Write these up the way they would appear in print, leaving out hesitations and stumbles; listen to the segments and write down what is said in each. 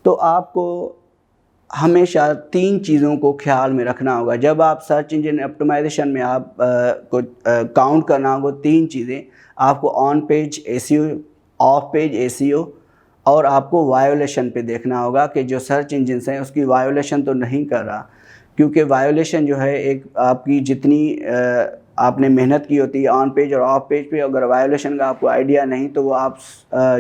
तो आपको हमेशा 3 चीज़ों को ख्याल में रखना होगा। जब आप सर्च इंजन ऑप्टिमाइजेशन में आप को काउंट करना होगा 3 चीज़ें, आपको on page SEO, of page SEO और आपको वायोलेशन पे देखना होगा कि जो सर्च इंजन्स हैं उसकी वायोलेशन तो नहीं कर रहा, क्योंकि वायोलेशन जो है एक आपकी जितनी आपने मेहनत की होती है ऑन पेज और ऑफ पेज पे, अगर वायोलेशन का आपको आइडिया नहीं तो वो आप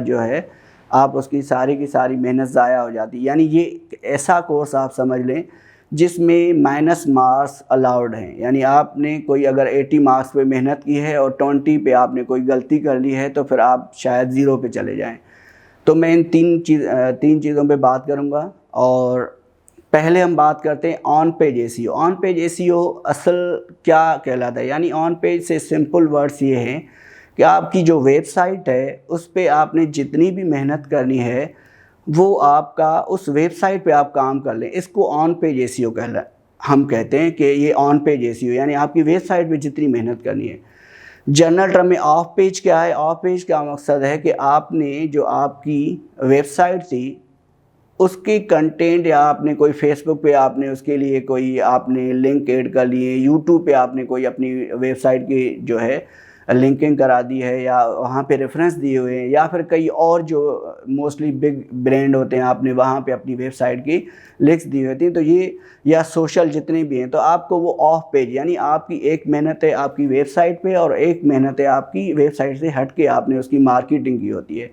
जो है आप उसकी सारी की सारी मेहनत ज़ाया हो जाती है। यानी ये ऐसा कोर्स आप समझ लें जिसमें माइनस मार्क्स अलाउड हैं। यानी आपने कोई अगर 80 मार्क्स पे मेहनत की है और 20 पे आपने कोई गलती कर ली है तो फिर आप शायद 0 पे चले जाएं। तो मैं इन 3 चीज़ों पे बात करूँगा। और पहले हम बात करते हैं on page SEO. On page SEO असल क्या कहलाता है? यानी ऑन पेज से सिंपल वर्ड्स ये हैं कि आपकी जो वेबसाइट है उस पे आपने जितनी भी मेहनत करनी है वो आपका उस वेबसाइट पे आप काम कर लें। इसको ऑन पेज एसईओ हम कहते हैं कि ये ऑन पेज एसईओ, यानी आपकी वेबसाइट पे जितनी मेहनत करनी है। जनरल टर्म में ऑफ पेज क्या है? ऑफ पेज का मकसद है कि आपने जो आपकी वेबसाइट थी उसकी कंटेंट, या आपने कोई फेसबुक पे आपने उसके लिए कोई आपने लिंक ऐड कर लिए, यूट्यूब पे आपने कोई अपनी वेबसाइट की जो है लिंकिंग करा दी है या वहाँ पे रेफरेंस दिए हुए हैं, या फिर कई और जो मोस्टली बिग ब्रांड होते हैं आपने वहाँ पे अपनी वेबसाइट की लिंक्स दी होती हैं, तो ये या सोशल जितने भी हैं, तो आपको वो ऑफ पेज, यानी आपकी एक मेहनत है आपकी वेबसाइट पे और एक मेहनत है आपकी वेबसाइट से हट के आपने उसकी मार्केटिंग की होती है।